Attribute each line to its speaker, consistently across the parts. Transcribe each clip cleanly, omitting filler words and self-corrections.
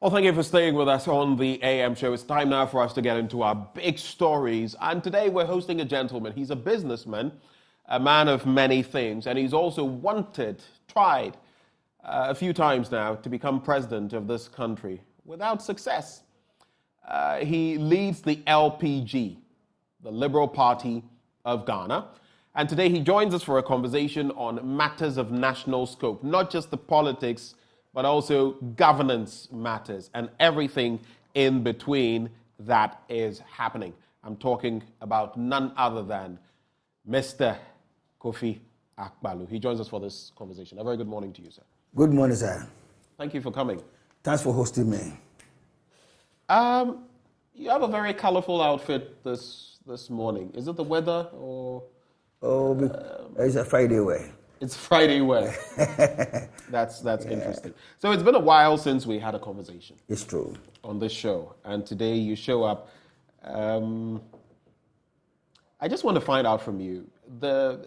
Speaker 1: Well, thank you for staying with us on the AM show. It's time now for us to get into our big stories. And today we're hosting a gentleman. He's a businessman, a man of many things, and he's also tried a few times now to become president of this country without success. He leads the LPG, the Liberal Party of Ghana. And today he joins us for a conversation on matters of national scope, not just the politics, but also governance matters and everything in between that is happening. I'm talking about none other than Mr. Kofi Akpaloo. He joins us for this conversation. A very good morning to you, sir.
Speaker 2: Good morning, sir.
Speaker 1: Thank you for coming.
Speaker 2: Thanks for hosting me.
Speaker 1: You have a very colorful outfit this morning. Is it the weather or?
Speaker 2: It's a Friday wear.
Speaker 1: It's Friday wear. That's interesting. So it's been a while since we had a conversation.
Speaker 2: It's true.
Speaker 1: On this show. And today you show up. I just want to find out from you, the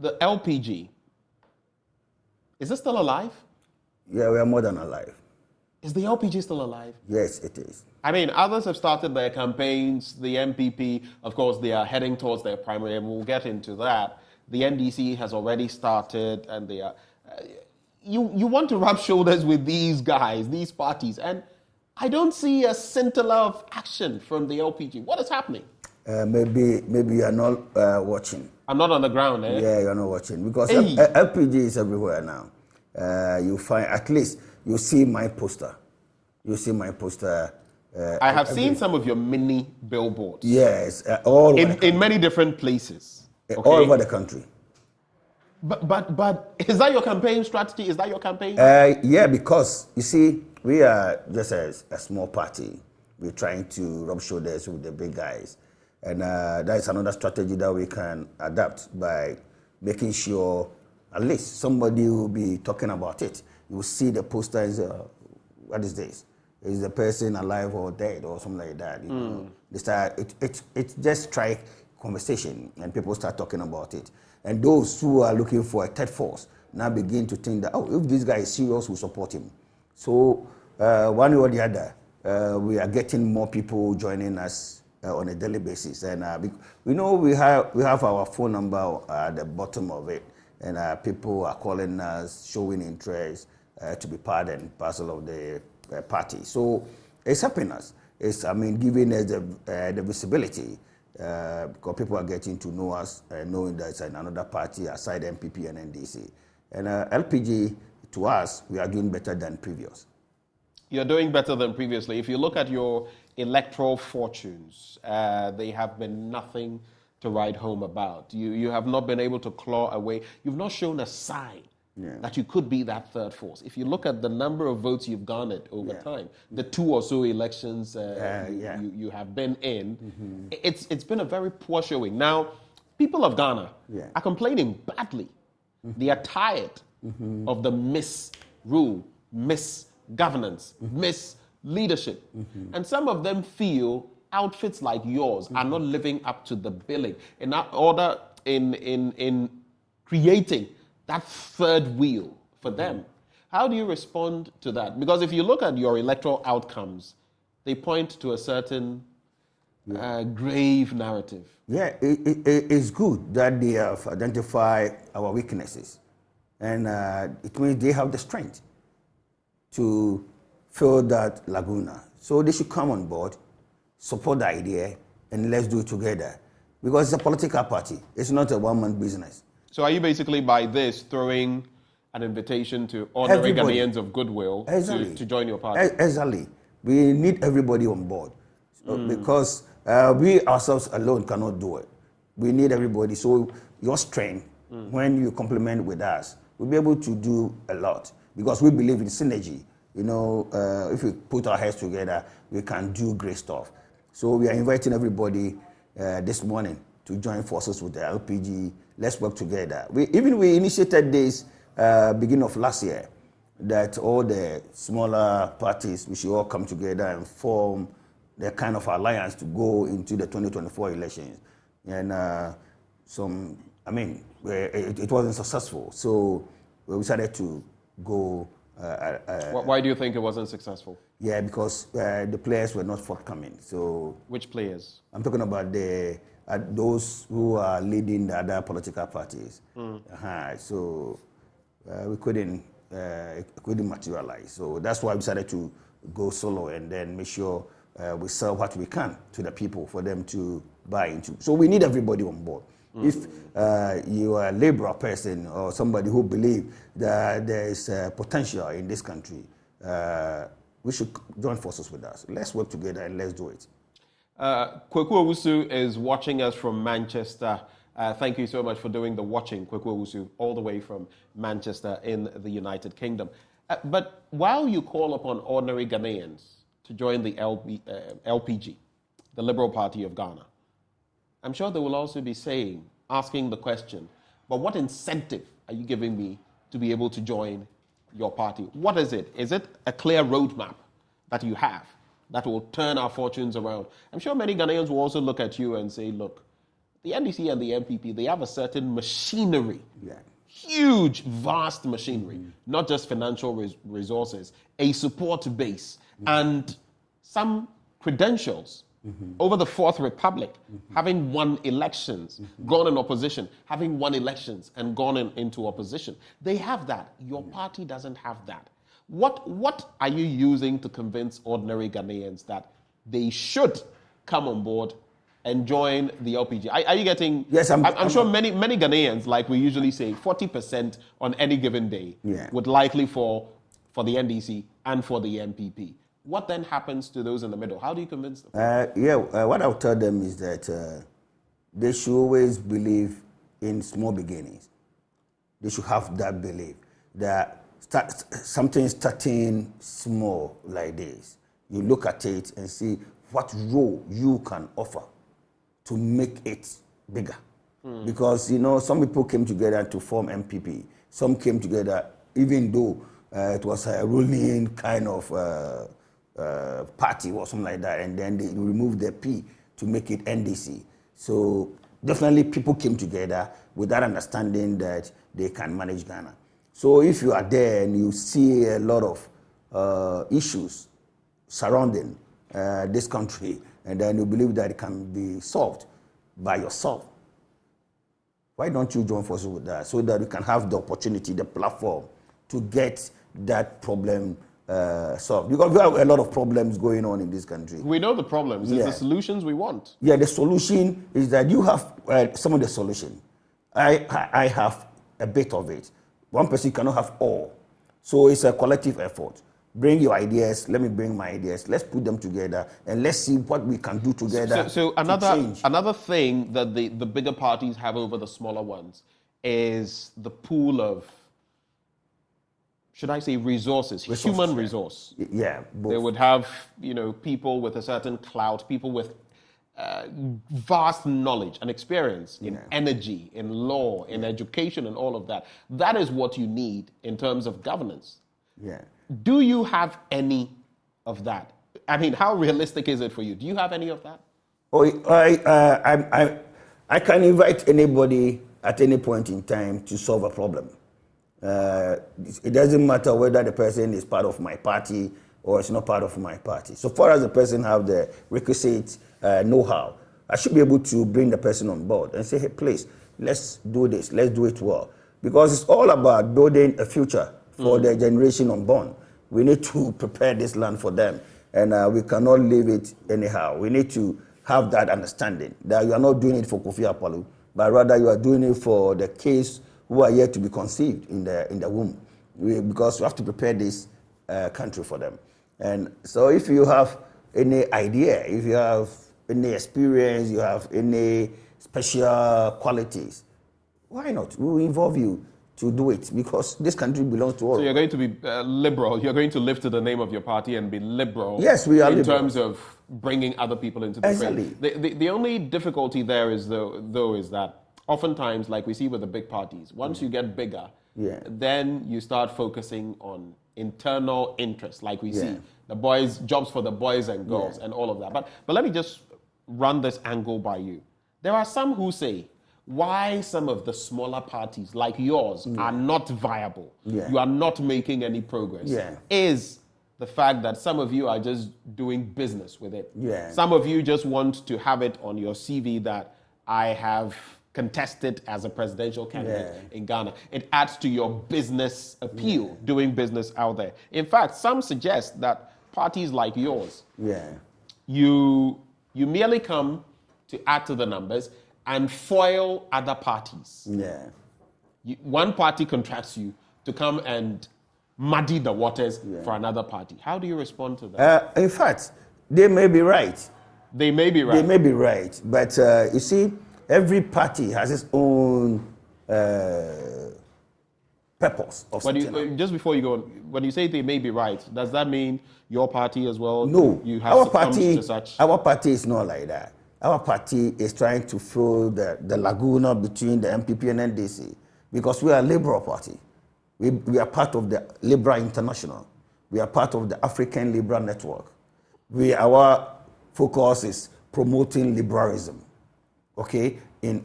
Speaker 1: LPG, is it still alive?
Speaker 2: Yeah, we are more than alive.
Speaker 1: Is the LPG still alive?
Speaker 2: Yes, it is.
Speaker 1: I mean, others have started their campaigns. The MPP, of course, they are heading towards their primary, and we'll get into that. The NDC has already started, and they are. You want to rub shoulders with these guys, these parties, and I don't see a scintilla of action from the LPG. What is happening?
Speaker 2: Maybe you are not watching.
Speaker 1: I'm not on the ground, eh?
Speaker 2: Yeah, you are not watching because LPG is everywhere now. You find at least you see my poster. You see my poster.
Speaker 1: I have seen some of your mini billboards.
Speaker 2: Yes, all
Speaker 1: in many different places.
Speaker 2: Okay. All over the country.
Speaker 1: But is that your campaign strategy? Is that your campaign?
Speaker 2: Yeah, because you see, we are just a small party. We're trying to rub shoulders with the big guys, and that is another strategy that we can adapt by making sure at least somebody will be talking about it. You will see the poster and say, "What is this? Is the person alive or dead or something like that?" You know, they start it just strike conversation and people start talking about it. And those who are looking for a third force now begin to think that, if this guy is serious, we'll support him. So one way or the other, we are getting more people joining us on a daily basis. And we know we have our phone number at the bottom of it, and people are calling us, showing interest to be part and parcel of the party. So it's helping us. It's giving us the visibility. Because people are getting to know us, knowing that it's another party aside MPP and NDC. And LPG, to us, we are doing better than previous.
Speaker 1: You're doing better than previously. If you look at your electoral fortunes, they have been nothing to write home about. You have not been able to claw away. You've not shown a sign that you could be that third force. If you look at the number of votes you've garnered over time, the 2 or so elections you have been in, it's been a very poor showing. Now, people of Ghana are complaining badly. They are tired of the misrule, misgovernance, misleadership. And some of them feel outfits like yours are not living up to the billing in order in creating that third wheel for them. How do you respond to that? Because if you look at your electoral outcomes, they point to a certain grave narrative.
Speaker 2: Yeah, it's good that they have identified our weaknesses. And it means they have the strength to fill that laguna. So they should come on board, support the idea, and let's do it together. Because it's a political party. It's not a one-man business.
Speaker 1: So are you basically by this throwing an invitation to ordinary Ghanaians of goodwill to join your party?
Speaker 2: Exactly. We need everybody on board because we ourselves alone cannot do it. We need everybody. So your strength, when you complement with us, we'll be able to do a lot because we believe in synergy. You know, if we put our heads together, we can do great stuff. So we are inviting everybody this morning to join forces with the LPG. Let's work together. We initiated this beginning of last year, that all the smaller parties, we should all come together and form the kind of alliance to go into the 2024 elections. And it wasn't successful. So we decided to go
Speaker 1: Why do you think it wasn't successful?
Speaker 2: Yeah, because the players were not forthcoming. So
Speaker 1: which players?
Speaker 2: I'm talking about those who are leading the other political parties. So we couldn't materialize. So that's why we decided to go solo and then make sure we sell what we can to the people for them to buy into. So we need everybody on board. If you are a liberal person or somebody who believes that there is potential in this country, we should join forces with us. Let's work together and let's do it.
Speaker 1: Kweku Owusu is watching us from Manchester. Thank you so much for doing the watching, Kweku Owusu, all the way from Manchester in the United Kingdom. But while you call upon ordinary Ghanaians to join the LPG, the Liberal Party of Ghana, I'm sure they will also be asking the question, but what incentive are you giving me to be able to join your party? What is it? Is it a clear roadmap that you have that will turn our fortunes around? I'm sure many Ghanaians will also look at you and say, look, the NDC and the MPP, they have a certain machinery, huge, vast machinery, not just financial resources, a support base, and some credentials. Over the Fourth Republic, having won elections, gone in opposition, having won elections and gone into opposition. They have that. Your party doesn't have that. What are you using to convince ordinary Ghanaians that they should come on board and join the LPG? Are you getting...
Speaker 2: Yes,
Speaker 1: I'm sure many Ghanaians, like we usually say, 40% on any given day would likely fall for the NDC and for the MPP. What then happens to those in the middle? How do you convince them?
Speaker 2: What I'll tell them is that they should always believe in small beginnings. They should have that belief that something starting small like this, you look at it and see what role you can offer to make it bigger. Because, some people came together to form MPP. Some came together even though it was a ruling kind of party or something like that, and then they removed the P to make it NDC. So definitely people came together with that understanding that they can manage Ghana. So if you are there and you see a lot of issues surrounding this country, and then you believe that it can be solved by yourself, why don't you join forces with that so that you can have the opportunity, the platform to get that problem solved? Because we have a lot of problems going on in this country.
Speaker 1: We know the problems. It's the solutions we want.
Speaker 2: Yeah, the solution is that you have some of the solution. I have a bit of it. One person cannot have all. So it's a collective effort. Bring your ideas. Let me bring my ideas. Let's put them together and let's see what we can do together.
Speaker 1: So another thing that the bigger parties have over the smaller ones is the pool of, should I say, resources, human resource.
Speaker 2: Yeah. Both.
Speaker 1: They would have, people with a certain clout, people with vast knowledge and experience in energy, in law, in education, and all of that. That is what you need in terms of governance.
Speaker 2: Yeah.
Speaker 1: Do you have any of that? I mean, how realistic is it for you? Do you have any of that?
Speaker 2: I can invite anybody at any point in time to solve a problem. It doesn't matter whether the person is part of my party or it's not part of my party. So far as the person have the requisite know-how, I should be able to bring the person on board and say, hey, please, let's do this. Let's do it well. Because it's all about building a future for the generation unborn. We need to prepare this land for them. And we cannot leave it anyhow. We need to have that understanding that you are not doing it for Kofi Akpaloo, but rather you are doing it for the kids who are yet to be conceived in the womb. Because we have to prepare this country for them. And so if you have any idea, if you have any experience, you have any special qualities, why not? We will involve you to do it because this country belongs to all.
Speaker 1: So you're going to be liberal. You're going to live to the name of your party and be liberal.
Speaker 2: Yes, we are
Speaker 1: in
Speaker 2: liberal.
Speaker 1: terms of bringing other people into the
Speaker 2: Exactly.
Speaker 1: frame. The only difficulty there is though is that oftentimes, like we see with the big parties, once you get bigger, then you start focusing on internal interests, like we see the boys, jobs for the boys and girls and all of that. But let me just run this angle by you. There are some who say, why some of the smaller parties like yours are not viable,
Speaker 2: Yeah.
Speaker 1: you are not making any progress, is the fact that some of you are just doing business with it.
Speaker 2: Yeah.
Speaker 1: Some of you just want to have it on your CV that I have contested as a presidential candidate in Ghana. It adds to your business appeal, doing business out there. In fact, some suggest that parties like yours, you merely come to add to the numbers and foil other parties. One party contracts you to come and muddy the waters for another party. How do you respond to that?
Speaker 2: In fact, they may be right.
Speaker 1: They may be right.
Speaker 2: They may be right. But you see, every party has its own purpose of something.
Speaker 1: Just before you go on, when you say they may be right, does that mean your party as well?
Speaker 2: No.
Speaker 1: You have to such?
Speaker 2: Our party is not like that. Our party is trying to fill the laguna between the MPP and NDC because we are a liberal party. We are part of the Liberal International. We are part of the African Liberal Network. Our focus is promoting liberalism, okay, in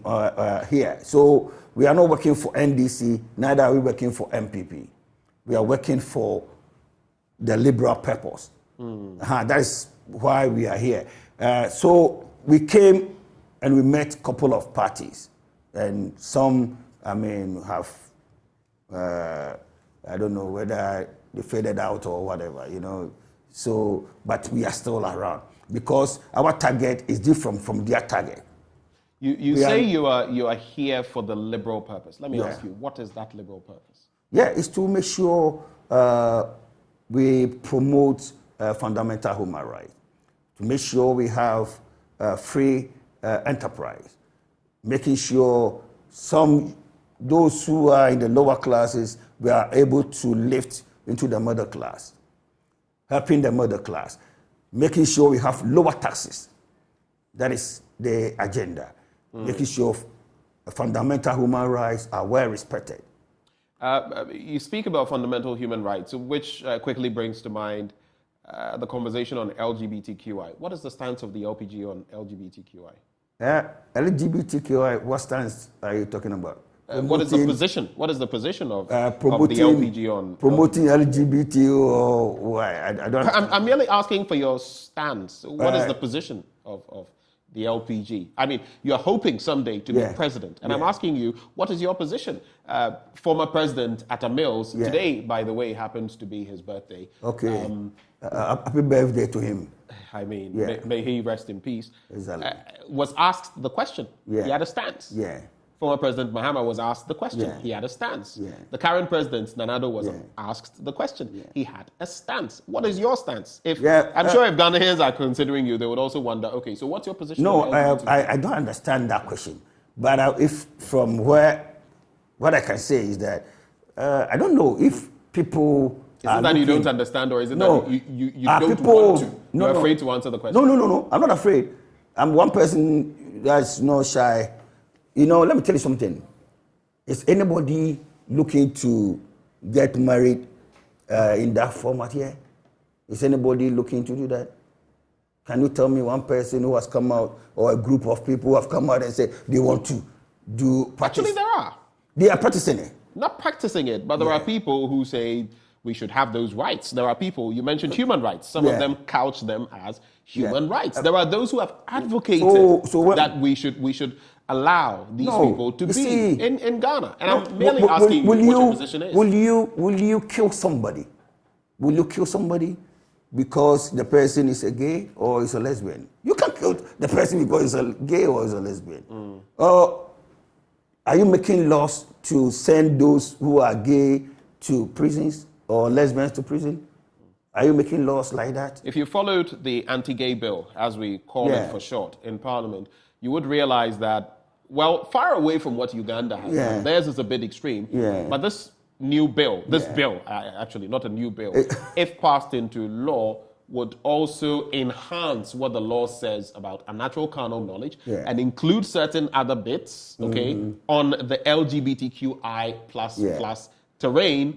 Speaker 2: here. So we are not working for NDC, neither are we working for MPP. We are working for the liberal purpose. That is why we are here. So we came and we met a couple of parties, and some, have, I don't know whether they faded out or whatever, So, but we are still around because our target is different from their target.
Speaker 1: You say you are here for the liberal purpose. Let me ask you, what is that liberal purpose?
Speaker 2: It's to make sure we promote fundamental human rights, to make sure we have free enterprise, making sure those who are in the lower classes, we are able to lift into the middle class, helping the middle class, making sure we have lower taxes. That is the agenda. Making sure fundamental human rights are well respected.
Speaker 1: You speak about fundamental human rights, which quickly brings to mind the conversation on LGBTQI. What is the stance of the LPG on LGBTQI?
Speaker 2: LGBTQI, what stance are you talking about?
Speaker 1: What is the position? What is the position of the LPG on
Speaker 2: promoting LGBT or why? I don't.
Speaker 1: I'm merely asking for your stance. What is the position of the LPG? I mean, you're hoping someday to be president, and I'm asking you, what is your position? Former President Atta Mills, today, by the way, happens to be his birthday.
Speaker 2: Okay. Happy birthday to him.
Speaker 1: I mean, may he rest in peace.
Speaker 2: Exactly.
Speaker 1: Was asked the question. He had a stance. Former President Mahama was asked the question. He had a stance. The current president, Nanado, was asked the question. He had a stance. What is your stance? I'm sure if Ghanaians are considering you, they would also wonder, okay, so what's your position?
Speaker 2: No, I don't understand that question. But if from what I can say is that I don't know if people...
Speaker 1: Is it that you don't understand, or is it that you don't want to? You're afraid to answer the question?
Speaker 2: No. I'm not afraid. I'm one person that's not shy. Let me tell you something. Is anybody looking to get married in that format here? Is anybody looking to do that? Can you tell me one person who has come out, or a group of people who have come out and said they want to do practice?
Speaker 1: Actually, there are.
Speaker 2: They are practicing it.
Speaker 1: Not practicing it, but there are people who say we should have those rights. There are people, you mentioned human rights. Some of them couch them as human rights. There are those who have advocated that we should allow these people to be in Ghana. And I'm merely asking what your position is.
Speaker 2: Will you kill somebody? Will you kill somebody because the person is a gay or is a lesbian? You can't kill the person because he's a gay or is a lesbian. Are you making laws to send those who are gay to prisons or lesbians to prison? Are you making laws like that?
Speaker 1: If you followed the anti-gay bill, as we call it for short, in Parliament, you would realize that, well, far away from what Uganda has done, theirs is a bit extreme, but this new bill, actually not a new bill, if passed into law, would also enhance what the law says about unnatural carnal knowledge and include certain other bits, on the LGBTQI plus terrain,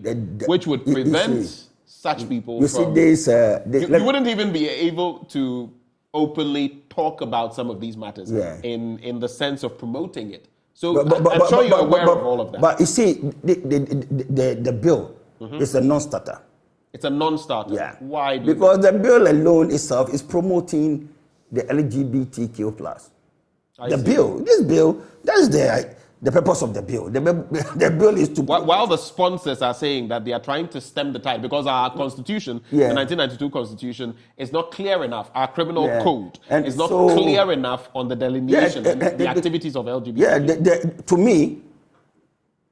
Speaker 1: which would prevent such people from... You wouldn't even be able to openly talk about some of these matters in the sense of promoting it. So I'm sure you're aware of all of that.
Speaker 2: But you see, the bill is a non-starter.
Speaker 1: It's a non-starter.
Speaker 2: Yeah.
Speaker 1: Why?
Speaker 2: Because the bill alone itself is promoting the LGBTQ plus. This bill, that's the purpose of the bill. The bill is to...
Speaker 1: While the sponsors are saying that they are trying to stem the tide because our constitution, the 1992 constitution, is not clear enough. Our criminal code is not clear enough on the delineation and the activities of LGBT.
Speaker 2: Yeah, to me,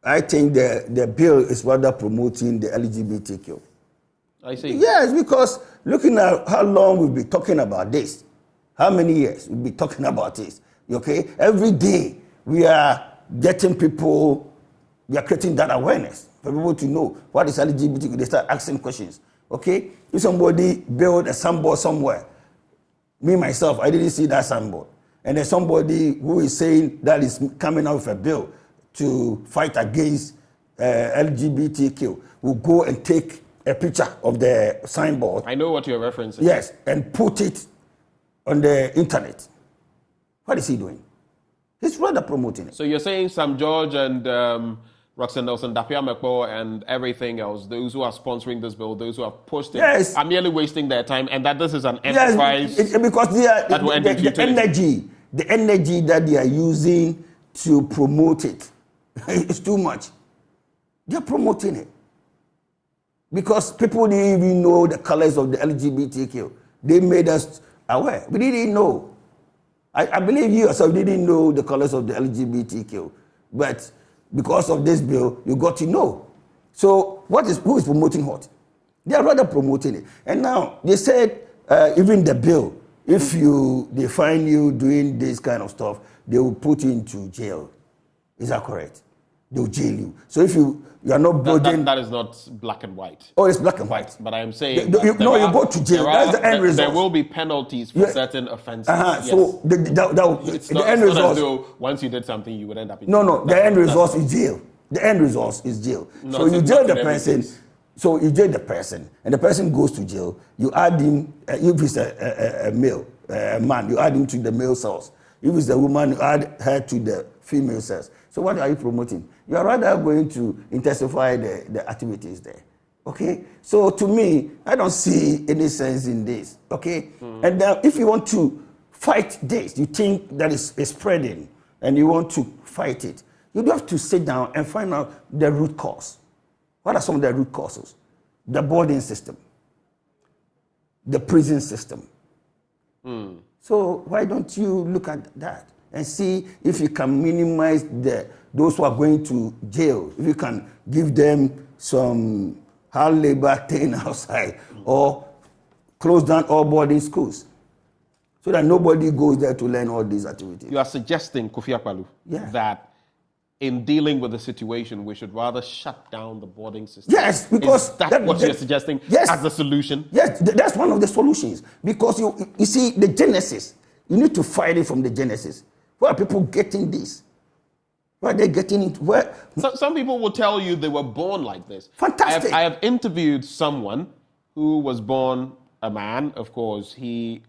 Speaker 2: I think the bill is rather promoting the LGBTQ.
Speaker 1: I see.
Speaker 2: Yes, because looking at how long we've been talking about this, how many years we've been talking about this, okay? Every day we are getting people, we are creating that awareness for people to know what is LGBT. They start asking questions, okay? If somebody build a signboard somewhere, me, myself, I didn't see that signboard. And there's somebody who is saying that is coming out with a bill to fight against LGBTQ, will go and take a picture of the signboard.
Speaker 1: I know what you're referencing.
Speaker 2: Yes, and put it on the internet. What is he doing? He's rather promoting it.
Speaker 1: So you're saying Sam George and Roxanne Nelson, Dapia Mekpo and everything else, those who are sponsoring this bill, those who have pushed it, are merely wasting their time, and that this is an enterprise
Speaker 2: because the energy that they are using to promote it is too much. They're promoting it. Because people didn't even know the colors of the LGBTQ. They made us aware. We didn't know. I believe you yourself didn't know the colors of the LGBTQ. But because of this bill, you got to know. So who is promoting what? They are rather promoting it. And now they said even the bill, if they find you doing this kind of stuff, they will put you into jail. Is that correct? They will jail you. So if you are not boarding...
Speaker 1: That is not black and white.
Speaker 2: Oh, it's black and white.
Speaker 1: But I am saying...
Speaker 2: you go to jail. That's the end result.
Speaker 1: There will be penalties for certain offenses. Yes.
Speaker 2: So the end result...
Speaker 1: As though once you did something, you would end up in
Speaker 2: jail. No, the end result is jail. The end result is jail. No, so you jail the person. So you jail the person, and the person goes to jail. You add him, if it's a male, a man, you add him to the male cells. If it's a woman, you add her to the female cells. So what are you promoting? You are rather going to intensify the activities there. Okay? So to me, I don't see any sense in this. Okay? And if you want to fight this, you think that is spreading, and you want to fight it, you have to sit down and find out the root cause. What are some of the root causes? The boarding system, the prison system. So why don't you look at that and see if you can minimize those who are going to jail, if you can give them some hard labor thing outside, or close down all boarding schools so that nobody goes there to learn all these activities.
Speaker 1: You are suggesting, Kofi Akpaloo, that in dealing with the situation, we should rather shut down the boarding system.
Speaker 2: Yes, because...
Speaker 1: Is that what you're suggesting as the solution?
Speaker 2: Yes, that's one of the solutions. Because you see, the genesis, you need to fight it from the genesis. Where are people getting this? Where are they getting it?
Speaker 1: Some people will tell you they were born like this.
Speaker 2: Fantastic.
Speaker 1: I have interviewed someone who was born a man. Of course, he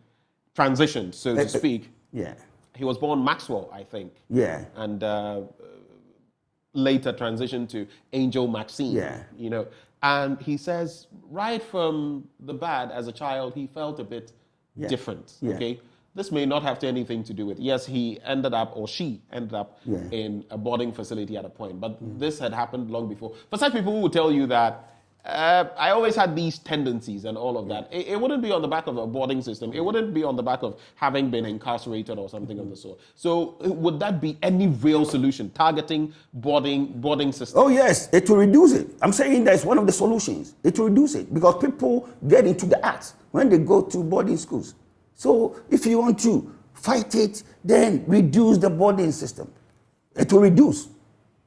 Speaker 1: transitioned, so to speak.
Speaker 2: Yeah.
Speaker 1: He was born Maxwell, I think.
Speaker 2: Yeah.
Speaker 1: And later transitioned to Angel Maxine.
Speaker 2: Yeah.
Speaker 1: You know, and he says right from the bad as a child, he felt a bit different.
Speaker 2: Yeah.
Speaker 1: Okay. This may not have anything to do with, yes, he ended up, or she ended up in a boarding facility at a point, but this had happened long before. For such people who will tell you that I always had these tendencies and all of that, it wouldn't be on the back of a boarding system. It wouldn't be on the back of having been incarcerated or something of the sort. So would that be any real solution, targeting boarding system?
Speaker 2: Oh, yes, it will reduce it. I'm saying that's one of the solutions. It will reduce it because people get into the act when they go to boarding schools. So if you want to fight it, then reduce the boarding system. It will reduce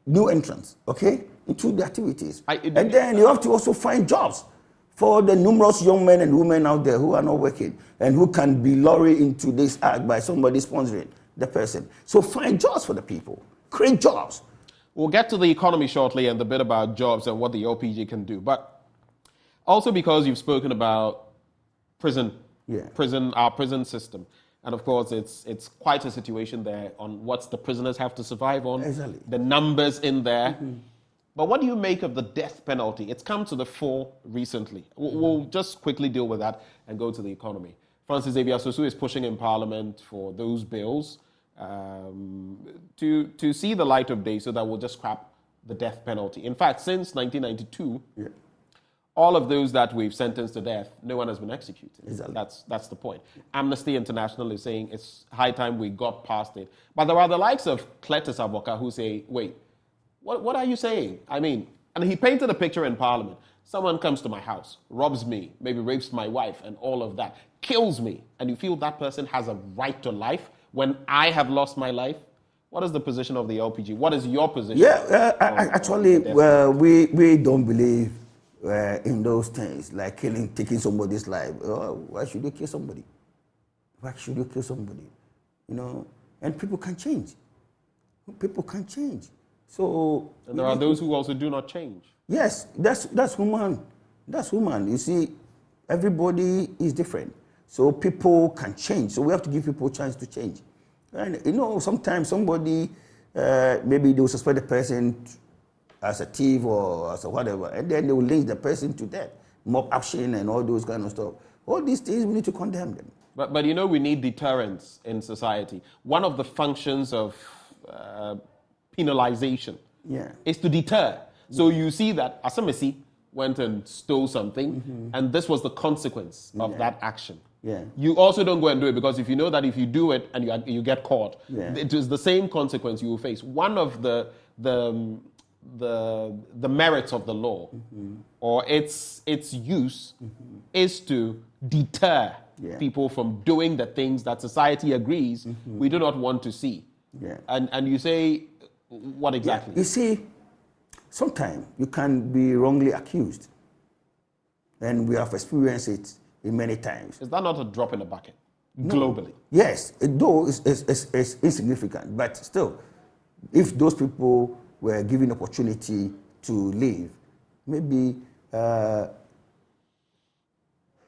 Speaker 2: new entrants, okay, into the activities. And then you have to also find jobs for the numerous young men and women out there who are not working and who can be lured into this act by somebody sponsoring the person. So find jobs for the people. Create jobs.
Speaker 1: We'll get to the economy shortly and the bit about jobs and what the LPG can do. But also because you've spoken about prison, our prison system. And of course, it's quite a situation there on what the prisoners have to survive on,
Speaker 2: Exactly.
Speaker 1: the numbers in there. But what do you make of the death penalty? It's come to the fore recently. We'll just quickly deal with that and go to the economy. Francis Xavier Sosu is pushing in Parliament for those bills to see the light of day so that we'll just scrap the death penalty. In fact, since 1992, all of those that we've sentenced to death, no one has been executed.
Speaker 2: Exactly.
Speaker 1: That's the point. Amnesty International is saying it's high time we got past it. But there are the likes of Cletus Avoka who say, wait, what are you saying? I mean, and he painted a picture in Parliament. Someone comes to my house, robs me, maybe rapes my wife and all of that, kills me, and you feel that person has a right to life when I have lost my life? What is the position of the LPG? What is your position?
Speaker 2: Actually, we don't believe in those things, like taking somebody's life. Why should you kill somebody? Why should you kill somebody? You know, and people can change. People can change. So
Speaker 1: and there are those who also do not change.
Speaker 2: Yes, that's human. That's human. You see, everybody is different. So people can change. So we have to give people a chance to change. And you know, sometimes somebody maybe they will suspect the person as a thief or as a whatever, and then they will lynch the person to death. Mob action and all those kind of stuff. All these things, we need to condemn them.
Speaker 1: But you know, we need deterrence in society. One of the functions of penalization is to deter. So you see that Asamesi went and stole something, and this was the consequence of that action. You also don't go and do it because if you know that if you do it and you get caught, it is the same consequence you will face. One of the merits of the law or its use is to deter people from doing the things that society agrees we do not want to see. And you say, what exactly?
Speaker 2: You see, sometimes you can be wrongly accused, and we have experienced it in many times.
Speaker 1: Is that not a drop in the bucket globally?
Speaker 2: Yes, though it's insignificant, but still, if those people were given opportunity to live, maybe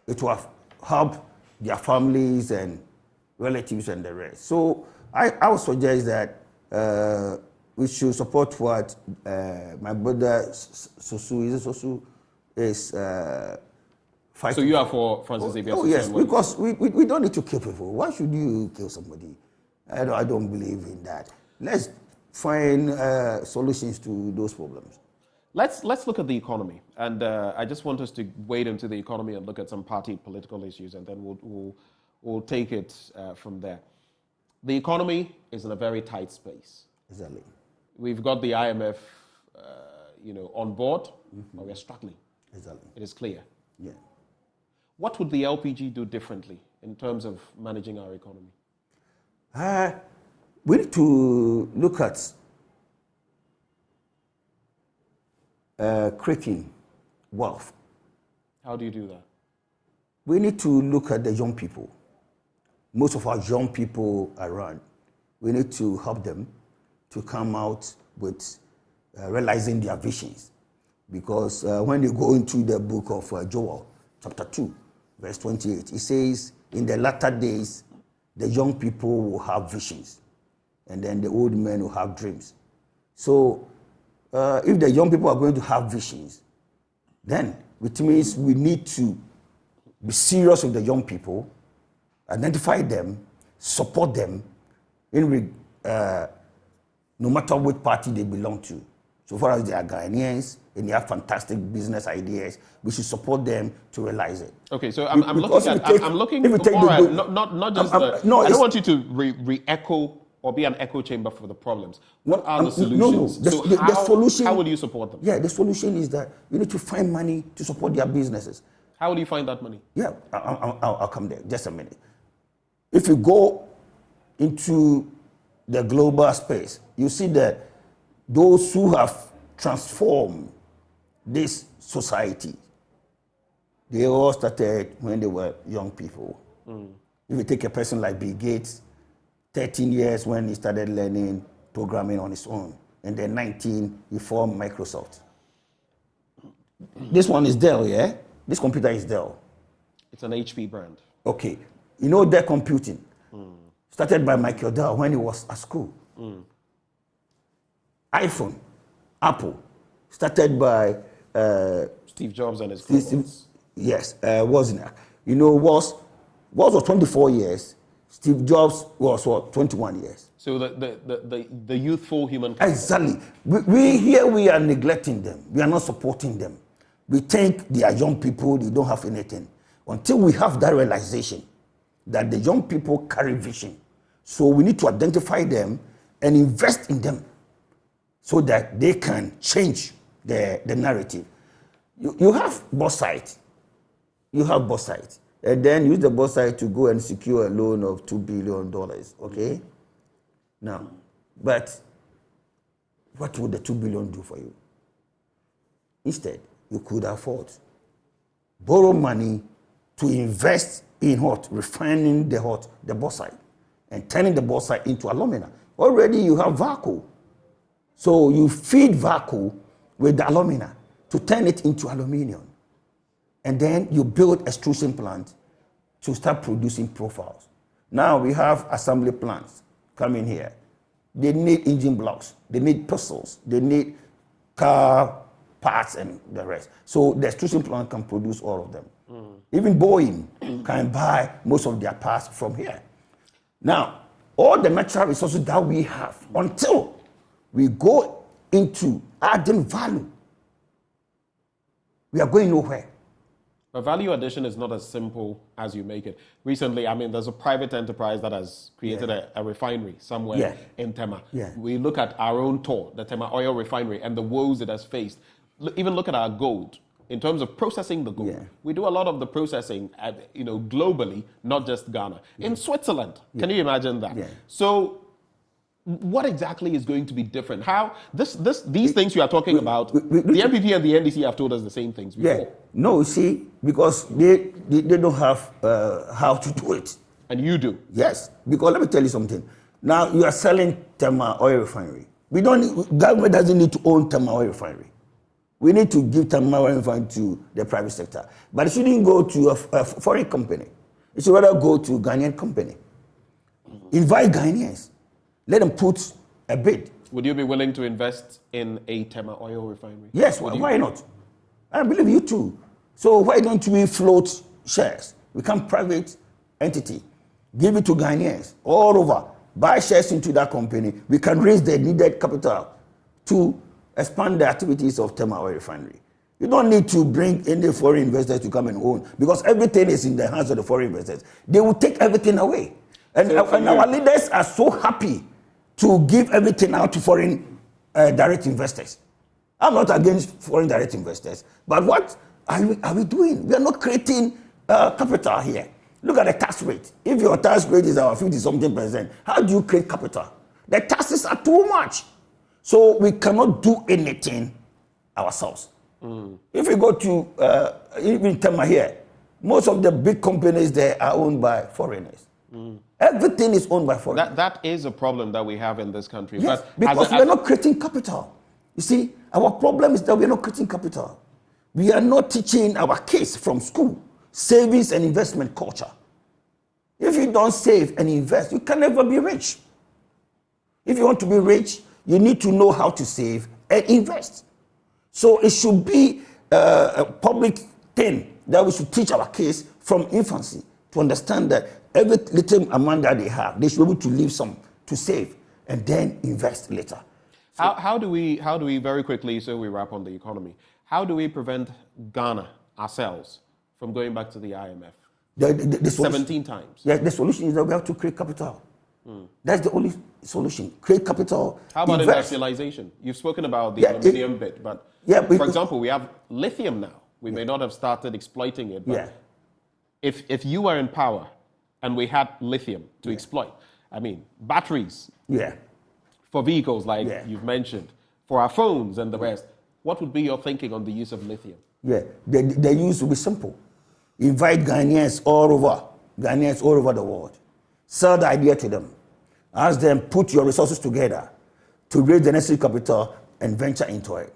Speaker 2: it will have helped their families and relatives and the rest. So I would suggest that we should support what my brother Sosu is fighting.
Speaker 1: So you are for Francis Xavier Sosu?
Speaker 2: Oh yes, because we don't need to kill people. Why should you kill somebody? I don't believe in that. Let's find solutions to those problems.
Speaker 1: Let's look at the economy, and I just want us to wade into the economy and look at some party political issues, and then we'll take it from there. The economy is in a very tight space.
Speaker 2: Exactly.
Speaker 1: We've got the IMF, on board, but we're struggling.
Speaker 2: Exactly.
Speaker 1: It is clear.
Speaker 2: Yeah.
Speaker 1: What would the LPG do differently in terms of managing our economy?
Speaker 2: We need to look at creating wealth.
Speaker 1: How do you do that?
Speaker 2: We need to look at the young people. Most of our young people around. We need to help them to come out with realizing their visions. Because when you go into the book of Joel, chapter 2, verse 28, it says, in the latter days, the young people will have visions, and then the old men will have dreams. So if the young people are going to have visions, then which means we need to be serious with the young people, identify them, support them, no matter which party they belong to. So far as they are Ghanaians and they have fantastic business ideas, we should support them to realize it.
Speaker 1: Okay, so I'm looking more at not just I don't want you to re-echo or be an echo chamber for the problems. What are the solutions?
Speaker 2: No. The solution,
Speaker 1: how will you support them?
Speaker 2: Yeah, the solution is that you need to find money to support their businesses.
Speaker 1: How will you find that money?
Speaker 2: Yeah, I'll come there. Just a minute. If you go into the global space, you see that those who have transformed this society, they all started when they were young people. If you take a person like Bill Gates, 13 years when he started learning programming on his own, and then 19, he formed Microsoft. This one is Dell, yeah? This computer is Dell.
Speaker 1: It's an HP brand.
Speaker 2: Okay. You know Dell Computing. Started by Michael Dell when he was at school. iPhone, Apple, started by
Speaker 1: Steve Jobs and his
Speaker 2: Steve, yes, Wozniak. You know, Woz was 24 years. Steve Jobs was what, 21 years.
Speaker 1: So the youthful human capital.
Speaker 2: Exactly. We are neglecting them. We are not supporting them. We think they are young people, they don't have anything. Until we have that realization that the young people carry vision. So we need to identify them and invest in them so that they can change the narrative. You have Borsight. You have Borsight. And then use the Borsight to go and secure a loan of $2 billion, okay? Now, but what would the $2 billion do for you? Instead, you could afford borrow money to invest in what? Refining the bauxite and turning the bauxite into alumina. Already you have Vaco. So you feed Vaco with the alumina to turn it into aluminium. And then you build extrusion plant to start producing profiles. Now we have assembly plants coming here. They need engine blocks, they need pistols, they need car parts and the rest. So the extrusion plant can produce all of them. Even Boeing can buy most of their parts from here. Now, all the natural resources that we have, until we go into adding value, we are going nowhere.
Speaker 1: But value addition is not as simple as you make it. Recently, I mean, there's a private enterprise that has created a refinery somewhere in Tema. We look at our own Tor, the Tema oil refinery, and the woes it has faced. Even look at our gold. In terms of processing the gold, we do a lot of the processing, globally, not just Ghana. In Switzerland, can you imagine that? So, what exactly is going to be different? How these things you are talking about? The NPP and the NDC have told us the same things before.
Speaker 2: No, see, because they don't have how to do it.
Speaker 1: And you do.
Speaker 2: Yes, because let me tell you something. Now you are selling Tema oil refinery. Government doesn't need to own Tema oil refinery. We need to give Tema oil refinery to the private sector, but it shouldn't go to a foreign company. It should rather go to a Ghanaian company. Invite Ghanaians. Let them put a bid.
Speaker 1: Would you be willing to invest in a Tema oil refinery?
Speaker 2: Yes, why not? I believe you too. So why don't we float shares? Become private entity. Give it to Ghanaians all over. Buy shares into that company. We can raise the needed capital to expand the activities of Tema oil refinery. You don't need to bring any foreign investors to come and own, because everything is in the hands of the foreign investors. They will take everything away. And our leaders are so happy to give everything out to foreign direct investors. I'm not against foreign direct investors, but what are we doing? We are not creating capital here. Look at the tax rate. If your tax rate is our 50-something%, how do you create capital? The taxes are too much. So we cannot do anything ourselves. If we go to even Tema here, most of the big companies there are owned by foreigners. Everything is owned by foreigners.
Speaker 1: That is a problem that we have in this country.
Speaker 2: Yes, because we are not creating capital. You see, our problem is that we are not creating capital. We are not teaching our kids from school savings and investment culture. If you don't save and invest, you can never be rich. If you want to be rich, you need to know how to save and invest. So it should be a public thing that we should teach our kids from infancy to understand that every little amount that they have, they should be able to leave some to save and then invest later.
Speaker 1: So how do we very quickly, so we wrap on the economy, how do we prevent Ghana, ourselves, from going back to the IMF?
Speaker 2: The
Speaker 1: 17 times.
Speaker 2: Yeah, the solution is that we have to create capital. That's the only solution. Create capital.
Speaker 1: How about industrialization? You've spoken about the aluminium bit, but for example, we have lithium now. We may not have started exploiting it, but if you were in power and we had lithium to exploit, I mean, batteries for vehicles like you've mentioned, for our phones and the rest, what would be your thinking on the use of lithium?
Speaker 2: The use will be simple. Invite Ghanaians all over the world. Sell the idea to them. Ask them, put your resources together to raise the necessary capital and venture into it.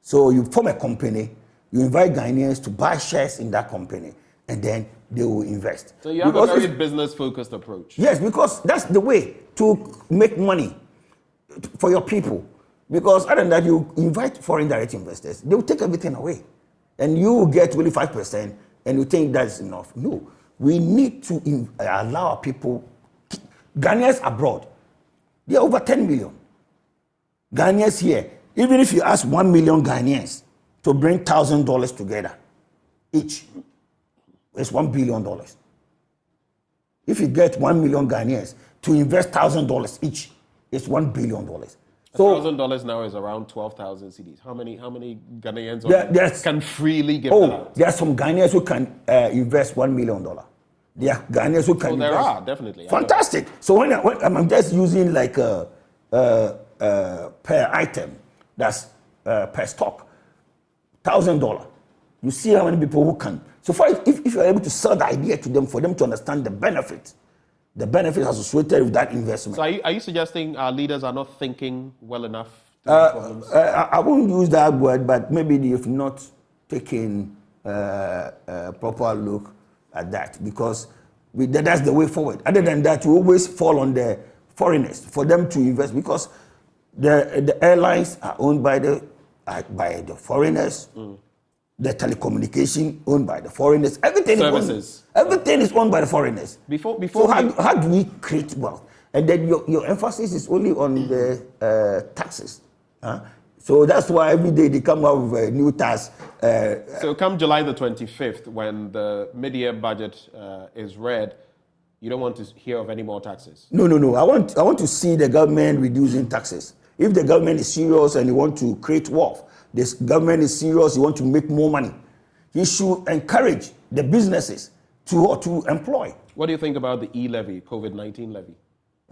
Speaker 2: So you form a company, you invite Ghanaians to buy shares in that company, and then they will invest.
Speaker 1: So you have a very business-focused approach.
Speaker 2: Yes, because that's the way to make money for your people. Because other than that, you invite foreign direct investors, they will take everything away. And you will get only 5%, and you think that's enough. No, we need to allow people, Ghanaians abroad, they are over 10 million. Ghanaians here, even if you ask 1 million Ghanaians to bring $1,000 together each, it's $1 billion. If you get 1 million Ghanaians to invest $1,000 each, it's $1 billion.
Speaker 1: So $1,000 now is around 12,000 cedis. How many Ghanaians can freely give that out?
Speaker 2: There are some Ghanaians who can invest $1 million. There are Ghanaians who can.
Speaker 1: So there are definitely.
Speaker 2: Fantastic. So when I'm just using like per item, that's per stock, $1,000. You see how many people who can. So if you're able to sell the idea to them, for them to understand the benefits associated with that investment.
Speaker 1: So are you suggesting our leaders are not thinking well enough?
Speaker 2: I won't use that word, but maybe they've not taken a proper look at that, because that's the way forward. Other than that, we always fall on the foreigners for them to invest, because the airlines are owned by the foreigners. The telecommunication owned by the foreigners. Everything is owned by the foreigners. So how do we create wealth? And then your emphasis is only on the taxes. So that's why every day they come out with a new tax.
Speaker 1: So come July the 25th, when the mid-year budget is read, you don't want to hear of any more taxes?
Speaker 2: No. I want to see the government reducing taxes. If the government is serious and you want to create wealth, this government is serious, you want to make more money, you should encourage the businesses to employ.
Speaker 1: What do you think about the e-levy, COVID-19 levy?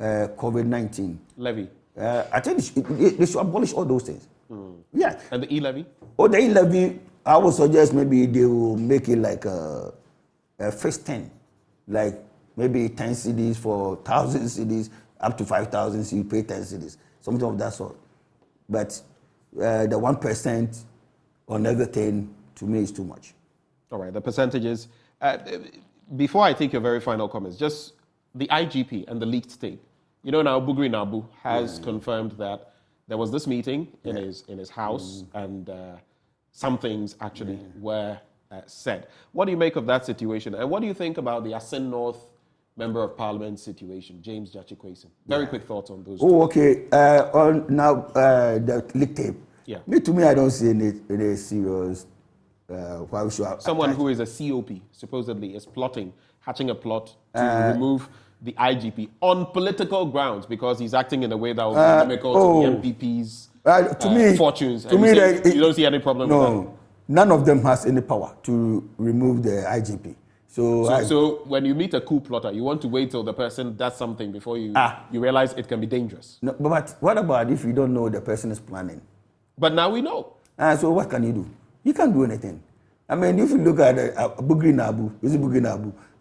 Speaker 2: COVID-19
Speaker 1: levy?
Speaker 2: I think they should abolish all those things. Yeah.
Speaker 1: And the e-levy?
Speaker 2: Oh, the e-levy, I would suggest maybe they will make it like a first 10, like maybe 10 cedis for 1,000 cedis, up to 5,000 cedis, you pay 10 cedis, something of that sort. But the 1% on everything, to me, is too much.
Speaker 1: All right, the percentages. Before I take your very final comments, just the IGP and the leaked tape. You know, now Bugri Nabu has confirmed that there was this meeting in his house, and some things actually were said. What do you make of that situation? And what do you think about the Asin North Member of Parliament situation, James Jachikwason? Very quick thoughts on those.
Speaker 2: Oh, okay. On now the leaked tape.
Speaker 1: Yeah.
Speaker 2: To me, I don't see any serious. Why we should
Speaker 1: someone who is a COP supposedly is hatching a plot to remove the IGP on political grounds, because he's acting in a way that will be inimical to the MPP's fortunes. To me, you don't see any problem with that?
Speaker 2: None of them has any power to remove the IGP.
Speaker 1: So when you meet a coup plotter, you want to wait till the person does something before you realize it can be dangerous.
Speaker 2: No, but what about if you don't know the person is planning?
Speaker 1: But now we know.
Speaker 2: So what can you do? You can't do anything. I mean, if you look at Bugri Nabu,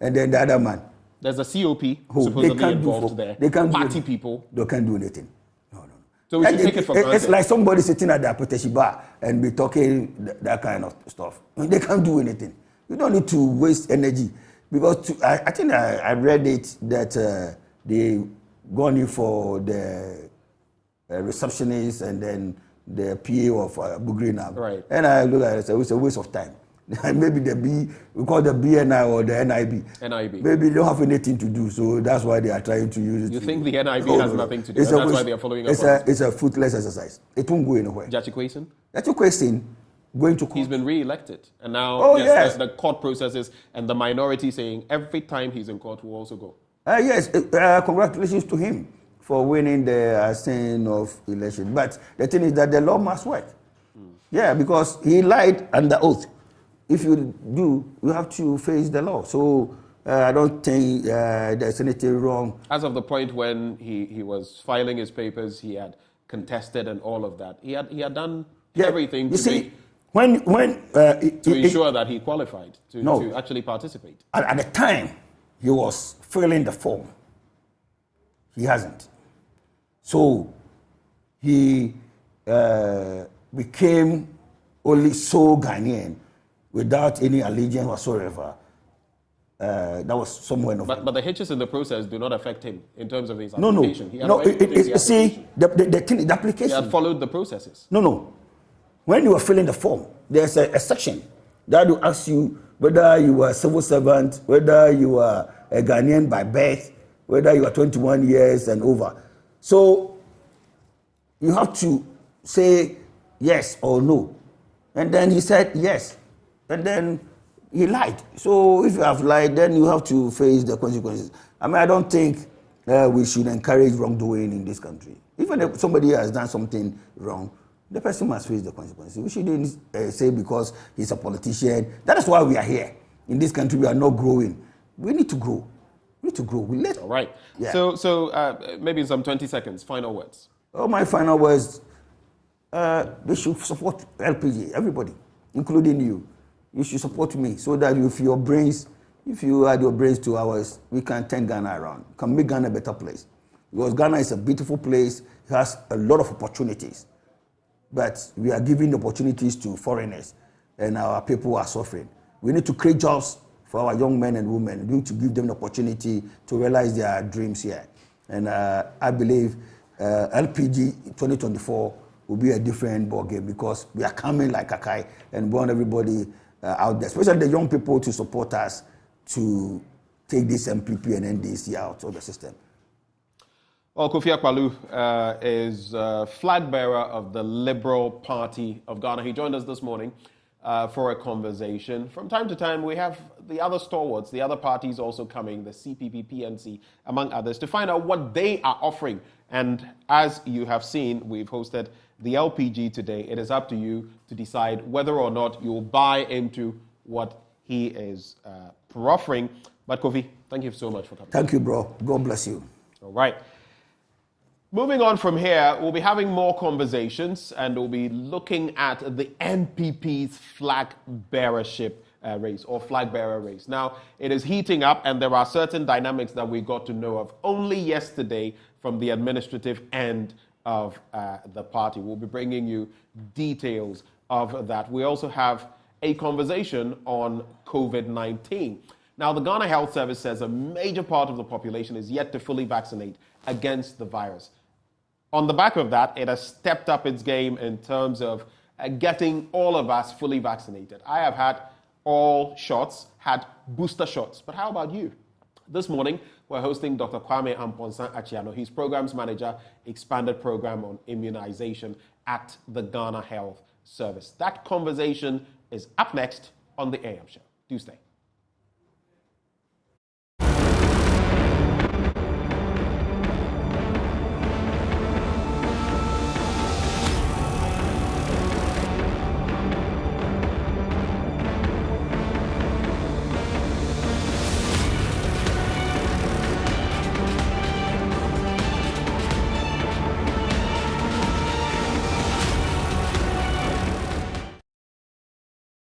Speaker 2: and then the other man.
Speaker 1: There's a COP supposedly involved there.
Speaker 2: They can't
Speaker 1: party people.
Speaker 2: They can't do anything. No.
Speaker 1: So we should take it for granted.
Speaker 2: It's like somebody sitting at the Apoteshi bar and be talking that kind of stuff. They can't do anything. You don't need to waste energy, because I think I read it that they gone in for the receptionist and then the PA of Bugri Nabu.
Speaker 1: Right.
Speaker 2: And I look at it, it's a waste of time. Maybe we call the BNI or the NIB. Maybe they don't have anything to do, so that's why they are trying to use it.
Speaker 1: You think the NIB has nothing to do, and that's why they are following up
Speaker 2: It's a fruitless exercise. It won't go anywhere.
Speaker 1: Jachikwason?
Speaker 2: Going to court.
Speaker 1: He's been re-elected, and now there's the court processes, and the minority saying every time he's in court will also go.
Speaker 2: Yes, congratulations to him for winning the Senate of election. But the thing is that the law must work. Yeah, because he lied under oath. If you do, you have to face the law. So I don't think there's anything wrong.
Speaker 1: As of the point when he was filing his papers, he had contested and all of that. He had done everything to ensure that he qualified to actually participate.
Speaker 2: At the time, he was filling the form. He hasn't. So he became only so Ghanaian without any allegiance whatsoever That was somewhere in November.
Speaker 1: But the hitches in the process do not affect him in terms of his
Speaker 2: No.
Speaker 1: application. He had
Speaker 2: No,
Speaker 1: already taken the
Speaker 2: see,
Speaker 1: application.
Speaker 2: the
Speaker 1: He
Speaker 2: application.
Speaker 1: had followed the processes.
Speaker 2: No. When you are filling the form, there's a section that will ask you whether you are a civil servant, whether you are a Ghanaian by birth, whether you are 21 years and over. So you have to say yes or no. And then he said yes. And then he lied. So if you have lied, then you have to face the consequences. I mean, I don't think we should encourage wrongdoing in this country. Even if somebody has done something wrong, the person must face the consequences. We shouldn't say because he's a politician. That is why we are here. In this country, we are not growing. We need to grow.
Speaker 1: All right.
Speaker 2: Yeah.
Speaker 1: So maybe in some 20 seconds, final words.
Speaker 2: Oh, my final words, they should support LPG, everybody, including you. You should support me so that if you add your brains to ours, we can turn Ghana around, can make Ghana a better place. Because Ghana is a beautiful place, it has a lot of opportunities. But we are giving opportunities to foreigners, and our people are suffering. We need to create jobs for our young men and women. We need to give them the opportunity to realize their dreams here. And I believe LPG 2024 will be a different ballgame because we are coming like a kite and want everybody out there, especially the young people, to support us to take this MPP and NDC out of the system.
Speaker 1: Well, Kofi Akpaloo is flag bearer of the Liberal Party of Ghana. He joined us this morning for a conversation. From time to time, we have the other stalwarts, the otother parties also coming, the CPP, PNC, among others, to find out what they are offering. And as you have seen, we've hosted the LPG today. It is up to you to decide whether or not you'll buy into what he is offering. But Kofi, thank you so much for coming.
Speaker 2: Thank you, bro. God bless you.
Speaker 1: All right. Moving on from here, we'll be having more conversations and we'll be looking at the NPP's flag bearership race or flag bearer race. Now, it is heating up and there are certain dynamics that we got to know of only yesterday from the administrative end of the party. We'll be bringing you details of that. We also have a conversation on COVID-19. Now, the Ghana Health Service says a major part of the population is yet to fully vaccinate against the virus. On the back of that, it has stepped up its game in terms of getting all of us fully vaccinated. I have had all shots, had booster shots, but how about you? This morning, we're hosting Dr. Kwame Amponsan Achiano. He's Programs Manager, Expanded Program on Immunization at the Ghana Health Service. That conversation is up next on the AM Show. Do stay.